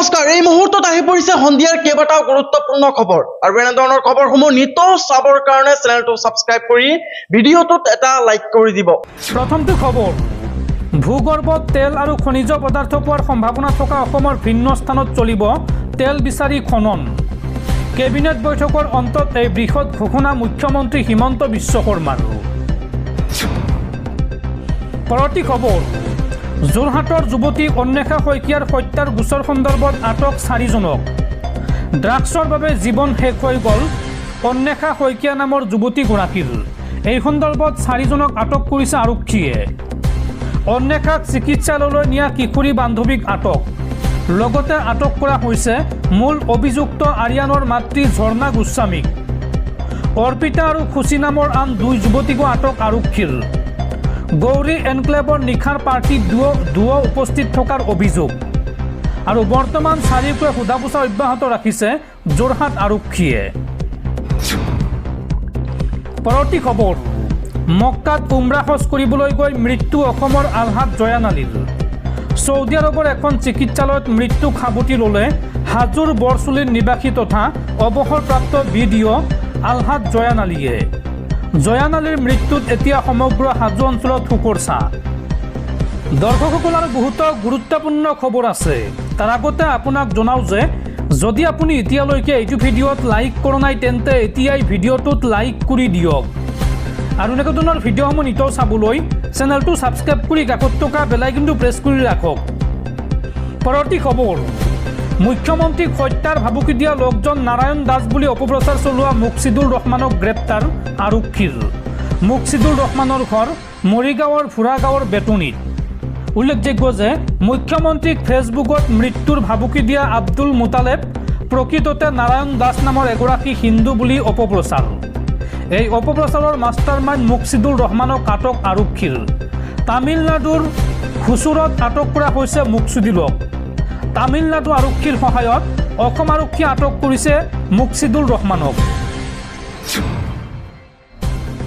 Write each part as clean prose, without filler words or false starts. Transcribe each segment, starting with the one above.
নমস্কাৰ এই মুহূৰ্তত আহি পৰিছে সন্ধিয়াৰ কেইবাটাও গুৰুত্বপূৰ্ণ খবৰ আৰু এনে ধৰণৰ খবৰসমূহ নিতৌ চাবৰ কাৰণে চেনেলটো সাবস্ক্ৰাইব কৰি ভিডিঅ'টোত এটা লাইক কৰি দিব। প্ৰথমটো খবৰ, ভূগৰ্ভত তেল আৰু খনিজ পদাৰ্থ পোৱাৰ সম্ভাৱনা থকা অসমৰ ভিন্ন স্থানত চলিব তেল বিচাৰি খনন। কেবিনেট বৈঠকৰ অন্তত এই বৃহৎ ঘোষণা মুখ্যমন্ত্ৰী হিমন্ত বিশ্ব শৰ্মাৰ। পৰৱৰ্তী খবৰ, যোৰহাটৰ যুৱতী অন্বেষা শইকীয়াৰ হত্যাৰ গোচৰ সন্দৰ্ভত আটক 4 জনক। ড্ৰাগছৰ বাবে জীৱন শেষ হৈ গ'ল অন্বেষা শইকীয়া নামৰ যুৱতীগৰাকীৰ। এই সন্দৰ্ভত 4 জনক আটক কৰিছে আৰক্ষীয়ে। অন্বেষাক চিকিৎসালয়লৈ নিয়া কিশোৰী বান্ধৱীক আটক। লগতে আটক কৰা হৈছে মূল অভিযুক্ত আৰিয়ানৰ মাতৃ ঝৰ্ণা গোস্বামীক। অৰ্পিতা আৰু খুচি নামৰ আন 2 যুৱতীকো আটক আৰক্ষীৰ। গৌৰী এনক্লেভৰ নিশাৰ পাৰ্টিত দুও উপস্থিত থকাৰ অভিযোগ আৰু বৰ্তমান চাৰিওফালে সোধা পোছা অব্যাহত ৰাখিছে যোৰহাট আৰক্ষীয়ে। পৰৱৰ্তী খবৰ, মক্কাত উমৰাহ হজ কৰিবলৈ গৈ মৃত্যু অসমৰ আলহাজ জয়ান আলীৰ। ছৌদি আৰবৰ এখন চিকিৎসালয়ত মৃত্যুক সাৱটি ল'লে হাজোৰ বৰচুলিৰ নিবাসী তথা অৱসৰপ্ৰাপ্ত BDO আলহাজ জয়ান আলীয়ে। জয়ান আলীৰ মৃত্যুত এতিয়া সমগ্ৰ হাজো অঞ্চলত শোকৰ ছাঁ। দৰ্শকসকল আৰু বহুতো গুৰুত্বপূৰ্ণ খবৰ আছে। তাৰ আগতে আপোনাক জনাওঁ যে যদি আপুনি এতিয়ালৈকে এইটো ভিডিঅ'ত লাইক কৰা নাই তেন্তে এতিয়াই ভিডিঅ'টোত লাইক কৰি দিয়ক আৰু এনেকুৱা ধৰণৰ ভিডিঅ'সমূহ নিতৌ চাবলৈ চেনেলটো ছাবস্ক্ৰাইব কৰি কাষত থকা বেল আইকনটো প্ৰেছ কৰি ৰাখক। পৰৱৰ্তী খবৰ, মুখ্যমন্ত্ৰীক হত্যাৰ ভাবুকি দিয়া লোকজন নাৰায়ণ দাস বুলি অপপ্ৰচাৰ চলোৱা মুকছিদুৰ ৰহমানক গ্ৰেপ্তাৰ আৰক্ষীৰ। মুকছিদুৰ ৰহমানৰ ঘৰ মৰিগাঁৱৰ ভোৰাগাঁৱৰ বেটুনিত। উল্লেখযোগ্য যে মুখ্যমন্ত্ৰীক ফেচবুকত মৃত্যুৰ ভাবুকি দিয়া আব্দুল মুতালেব প্ৰকৃততে নাৰায়ণ দাস নামৰ এগৰাকী হিন্দু বুলি অপপ্ৰচাৰ। এই অপপ্ৰচাৰৰ মাষ্টাৰ মাইণ্ড মুকছিদুৰ ৰহমানক আটক আৰক্ষীৰ। তামিলনাডুৰ হুচুৰত আটক কৰা হৈছে মুকছিদুলক। তামিলনাডু আৰক্ষীৰ সহায়ত অসম আৰক্ষীয়ে আটক কৰিছে মুকছিদুৰ ৰহমানক।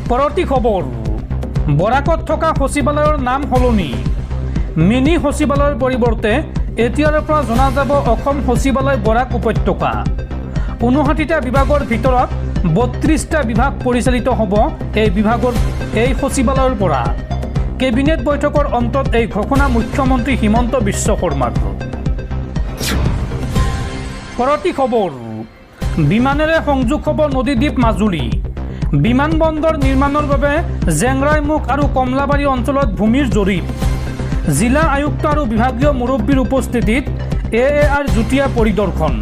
পৰৱৰ্তী খবৰ, বৰাকত থকা সচিবালয়ৰ নাম সলনি। মিনি সচিবালয়ৰ পৰিৱৰ্তে এতিয়াৰ পৰা জনা যাব অসম সচিবালয় বৰাক উপত্যকা। 59টা বিভাগৰ ভিতৰত 32টা বিভাগ পৰিচালিত হ'ব এই সচিবালয়ৰ পৰা। কেবিনেট বৈঠকৰ অন্তত এই ঘোষণা মুখ্যমন্ত্ৰী হিমন্ত বিশ্ব শৰ্মাৰ। পৰৱৰ্তী খবৰ, বিমানেৰে সংযোগ হ'ব নদীদ্বীপ মাজুলী। বিমানবন্দৰ নিৰ্মাণৰ বাবে জেংৰাইমুখ আৰু কমলাবাৰী অঞ্চলত ভূমিৰ জৰীপ। জিলা আয়ুক্ত আৰু বিভাগীয় মুৰব্বীৰ উপস্থিতিত AAR যুটীয়া পৰিদৰ্শন।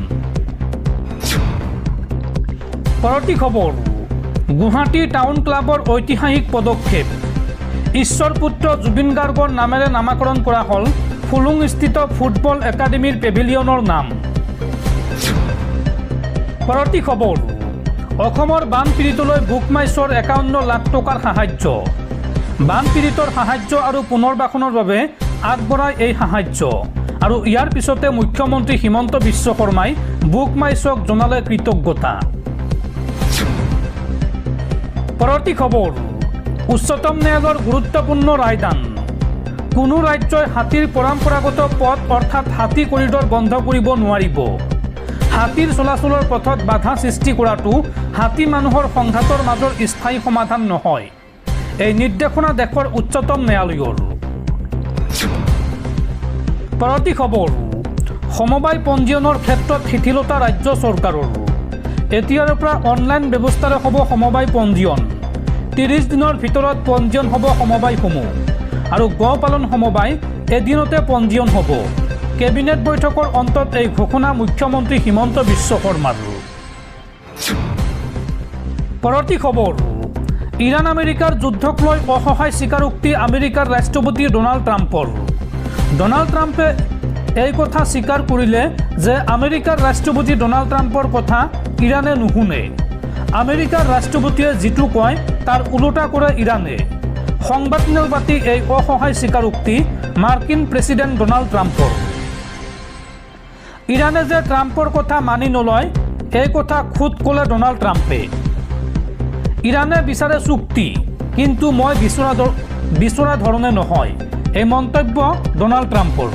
পৰৱৰ্তী খবৰ, গুৱাহাটী টাউন ক্লাবৰ ঐতিহাসিক পদক্ষেপ। ঈশ্বৰ পুত্ৰ জুবিন গাৰ্গৰ নামেৰে নামাকৰণ কৰা হ'ল ফুলুংস্থিত ফুটবল একাডেমীৰ পেভিলিয়নৰ নাম। পৰৱৰ্তী খবৰ, অসমৰ বানপীড়িতলৈ বুকমাইশ্বৰ 51 লাখ টকাৰ সাহায্য। বানপীড়িতৰ সাহায্য আৰু পুনৰ্বাসনৰ বাবে আগবঢ়ায় এই সাহায্য আৰু ইয়াৰ পিছতে মুখ্যমন্ত্ৰী হিমন্ত বিশ্ব শৰ্মাই বুকমাইশ্বৰক জনালে কৃতজ্ঞতা। পৰৱৰ্তী খবৰ, উচ্চতম ন্যায়ালয়ৰ গুৰুত্বপূৰ্ণ ৰায়দান। কোনো ৰাজ্যই হাতীৰ পৰম্পৰাগত পথ অৰ্থাৎ হাতী কৰিডৰ বন্ধ কৰিব নোৱাৰিব। হাতীৰ চলাচলৰ পথত বাধা সৃষ্টি কৰাটো হাতী মানুহৰ সংঘাতৰ মাজৰ স্থায়ী সমাধান নহয়। এই নিৰ্দেশনা দেশৰ উচ্চতম ন্যায়ালয়ৰ। পৰৱৰ্তী খবৰ, সমবায় পঞ্জীয়নৰ ক্ষেত্ৰত শিথিলতা ৰাজ্য চৰকাৰৰ। এতিয়াৰ পৰা অনলাইন ব্যৱস্থাৰে হ'ব সমবায় পঞ্জীয়ন। 30 দিনৰ ভিতৰত পঞ্জীয়ন হ'ব সমবায়সমূহ আৰু গো পালন সমবায় এদিনতে পঞ্জীয়ন হ'ব। কেবিনেট বৈঠকৰ অন্তত এই ঘোষণা মুখ্যমন্ত্ৰী হিমন্ত বিশ্ব শৰ্মাৰ। পৰৱৰ্তী খবৰ, ইৰাণ আমেৰিকাৰ যুদ্ধক লৈ অসহায় স্বীকাৰোক্তি আমেৰিকাৰ ৰাষ্ট্ৰপতি ডোনাল্ড ট্ৰাম্পৰ। ডোনাল্ড ট্ৰাম্পে এই কথা স্বীকাৰ কৰিলে যে আমেৰিকাৰ ৰাষ্ট্ৰপতি ডোনাল্ড ট্ৰাম্পৰ কথা ইৰাণে নুশুনে। আমেৰিকাৰ ৰাষ্ট্ৰপতিয়ে যিটো কয় তাৰ ওলোটা কৰে ইৰাণে। সংবাদমেল পাতি এই অসহায় স্বীকাৰোক্তি মাৰ্কিন প্ৰেছিডেণ্ট ডোনাল্ড ট্ৰাম্পৰ। ইৰাণে যে ট্ৰাম্পৰ কথা মানি নলয় এই কথা খুদ ক'লে ডোনাল্ড ট্ৰাম্পে। ইৰাণে বিচাৰে চুক্তি, কিন্তু মই বিচৰা ধৰণে নহয়, এই মন্তব্য ডোনাল্ড ট্ৰাম্পৰ।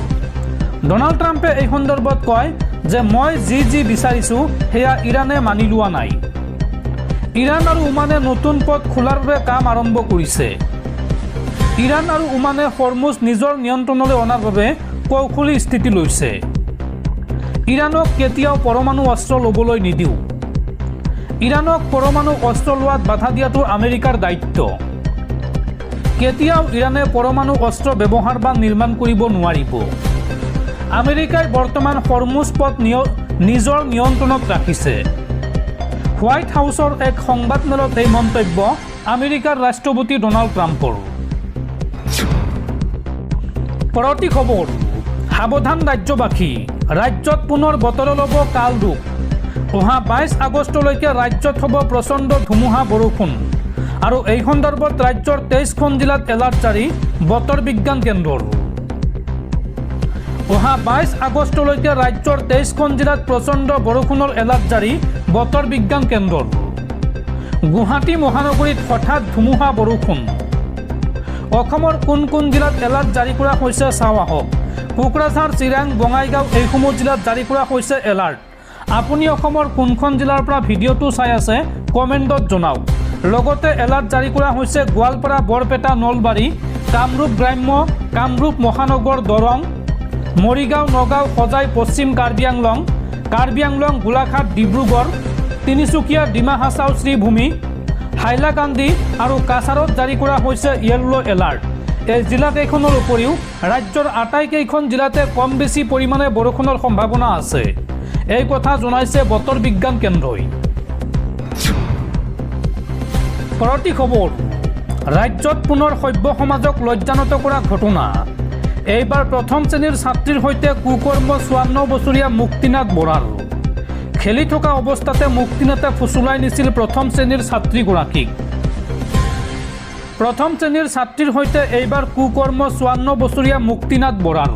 ডোনাল্ড ট্ৰাম্পে এই সন্দৰ্ভত কয় যে মই যি বিচাৰিছোঁ সেয়া ইৰাণে মানি লোৱা নাই। ইৰাণ আৰু ওমানে নতুন পথ খোলাৰ বাবে কাম আৰম্ভ কৰিছে। ইৰাণ আৰু ওমানে হৰমুজ নিজৰ নিয়ন্ত্ৰণলৈ অনাৰ বাবে কৌশলী স্থিতি লৈছে। ইৰাণক কেতিয়াও পৰমাণু অস্ত্ৰ ল'বলৈ নিদিওঁ। ইৰাণক পৰমাণু অস্ত্ৰ লোৱাত বাধা দিয়াটো আমেৰিকাৰ দায়িত্ব। কেতিয়াও ইৰাণে পৰমাণু অস্ত্ৰ ব্যৱহাৰ বা নিৰ্মাণ কৰিব নোৱাৰিব। আমেৰিকাই বৰ্তমান হৰমুজ পথ নিজৰ নিয়ন্ত্ৰণত ৰাখিছে। হোৱাইট হাউচৰ এক সংবাদমেলত এই মন্তব্য আমেৰিকাৰ ৰাষ্ট্ৰপতি ডনাল্ড ট্ৰাম্পৰ। পৰৱৰ্তী খবৰ, সাৱধান ৰাজ্যবাসী, ৰাজ্যত পুনৰ বতৰৰ ল'ব কাল ৰূপ। অহা 22 আগষ্টলৈকে ৰাজ্যত হ'ব প্ৰচণ্ড ধুমুহা বৰষুণ আৰু এই সন্দৰ্ভত ৰাজ্যৰ 23খন জিলাত এলাৰ্ট জাৰি বতৰ বিজ্ঞান কেন্দ্ৰৰ। অহা 22 আগষ্টলৈকে ৰাজ্যৰ 23খন জিলাত প্ৰচণ্ড বৰষুণৰ এলাৰ্ট জাৰি বতৰ বিজ্ঞান কেন্দ্ৰৰ। গুৱাহাটী মহানগৰীত হঠাৎ ধুমুহা বৰষুণ। অসমৰ কোন কোন জিলাত এলাৰ্ট জাৰি কৰা হৈছে চাওঁ আহক। কোকৰাঝাৰ, চিৰাং, বঙাইগাঁও এইসমূহ জিলাত জাৰি কৰা হৈছে এলাৰ্ট। আপুনি অসমৰ কোনখন জিলাৰ পৰা ভিডিঅ'টো চাই আছে কমেণ্টত জনাওক। লগতে এলাৰ্ট জাৰি কৰা হৈছে গোৱালপাৰা, বৰপেটা, নলবাৰী, কামৰূপ গ্ৰাম্য, কামৰূপ মহানগৰ, দৰং, মৰিগাঁও, নগাঁও, হোজাই, পশ্চিম কাৰ্বি আংলং, গোলাঘাট, ডিব্ৰুগড়, তিনিচুকীয়া, ডিমা হাছাও, শ্ৰীভূমি, হাইলাকান্দি আৰু কাছাৰত জাৰি কৰা হৈছে য়েল্ল' এলাৰ্ট। এই জিলাকেইখনৰ উপৰিও ৰাজ্যৰ আটাইকেইখন জিলাতে কম বেছি পৰিমাণে বৰষুণৰ সম্ভাৱনা আছে। এই কথা জনাইছে বতৰ বিজ্ঞান কেন্দ্ৰই। পৰৱৰ্তী খবৰ, ৰাজ্যত পুনৰ সভ্য সমাজক লজ্জানত কৰা ঘটনা। এইবাৰ প্ৰথম শ্ৰেণীৰ ছাত্ৰীৰ সৈতে কুকৰ্ম 54 বছৰীয়া মুক্তিনাথ বৰাৰ। খেলি থকা অৱস্থাতে মুক্তিনাথে ফুচুলাই নিছিল প্ৰথম শ্ৰেণীৰ ছাত্ৰীগৰাকীক। প্ৰথম শ্ৰেণীৰ ছাত্ৰীৰ সৈতে এইবাৰ কুকৰ্ম 54 বছৰীয়া মুক্তিনাথ বৰাৰ।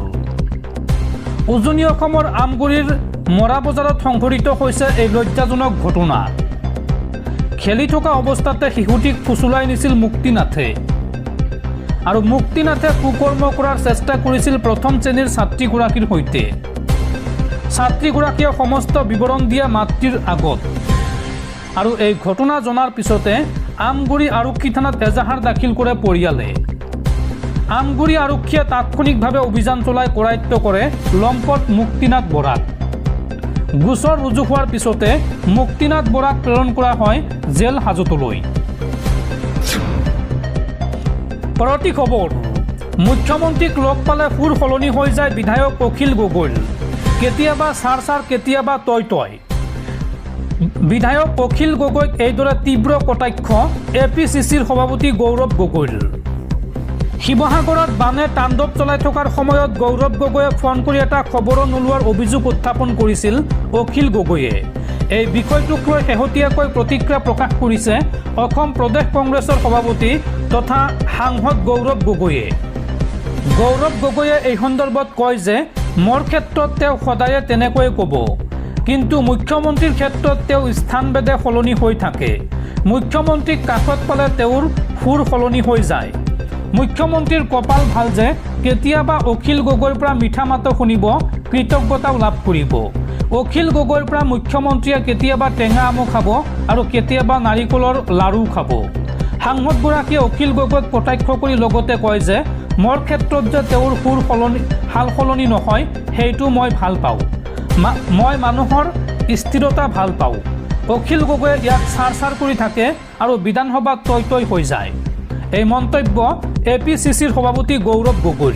উজনি অসমৰ আমগুৰিৰ মৰা বজাৰত সংঘটিত হৈছে এই লজ্জাজনক ঘটনা। খেলি থকা অৱস্থাতে শিশুটিক ফুচুলাই নিছিল মুক্তিনাথে আৰু মুক্তিনাথে কুকৰ্ম কৰাৰ চেষ্টা কৰিছিল প্ৰথম শ্ৰেণীৰ ছাত্ৰীগৰাকীৰ সৈতে। ছাত্ৰীগৰাকীয়ে সমস্ত বিৱৰণ দিয়া মাতৃৰ আগত আৰু এই ঘটনা জনাৰ পিছতে আমগুৰি আৰক্ষী থানাত এজাহাৰ দাখিল কৰে পৰিয়ালে। আমগুৰি আৰক্ষীয়ে তাৎক্ষণিকভাৱে অভিযান চলাই কৰায়ত্ব কৰে লম্পট মুক্তিনাথ বৰাক। গোচৰ ৰুজু হোৱাৰ পিছতে মুক্তিনাথ বৰাক প্ৰেৰণ কৰা হয় জেল হাজতলৈ। পৰৱৰ্তী খবৰ, মুখ্যমন্ত্ৰীক লগ পালে সুৰ সলনি হৈ যায় বিধায়ক অখিল গগৈৰ। কেতিয়াবা ছাৰ কেতিয়াবা তই। বিধায়ক অখিল গগৈক এইদৰে তীব্ৰ কটাক্ষ APCCৰ সভাপতি গৌৰৱ গগৈৰ। শিৱসাগৰত বানে তাণ্ডৱ চলাই থকাৰ সময়ত গৌৰৱ গগৈয়ে ফোন কৰি এটা খবৰো নোলোৱাৰ অভিযোগ উত্থাপন কৰিছিল অখিল গগৈয়ে। এই বিষয়টোক লৈ শেহতীয়াকৈ প্ৰতিক্ৰিয়া প্ৰকাশ কৰিছে অসম প্ৰদেশ কংগ্ৰেছৰ সভাপতি তথা সাংসদ গৌৰৱ গগৈয়ে। গৌৰৱ গগৈয়ে এই সন্দৰ্ভত কয় যে মোৰ ক্ষেত্ৰত তেওঁ সদায়ে তেনেকৈয়ে ক'ব, কিন্তু মুখ্যমন্ত্ৰীৰ ক্ষেত্ৰত তেওঁ স্থানভেদে সলনি হৈ থাকে। মুখ্যমন্ত্ৰীক কাষত পালে তেওঁৰ সুৰ সলনি হৈ যায়। মুখ্যমন্ত্ৰীৰ কপাল ভাল যে কেতিয়াবা অখিল গগৈৰ পৰা মিঠা মাতো শুনিব, কৃতজ্ঞতাও লাভ কৰিব। অখিল গগৈৰ পৰা মুখ্যমন্ত্ৰীয়ে কেতিয়াবা টেঙা আমো খাব আৰু কেতিয়াবা নাৰিকলৰ লাড়ু খাব। সাংসদগৰাকীয়ে অখিল গগৈক কটাক্ষ কৰি লগতে কয় যে মোৰ ক্ষেত্ৰত যে তেওঁৰ সুৰ সাল সলনি নহয় সেইটো মই ভাল পাওঁ। মই মানুহৰ স্থিৰতা ভাল পাওঁ। অখিল গগৈয়ে ইয়াক ছাৰ কৰি থাকে আৰু বিধানসভাত তই হৈ যায়। এই মন্তব্য APCCৰ সভাপতি গৌৰৱ গগৈৰ।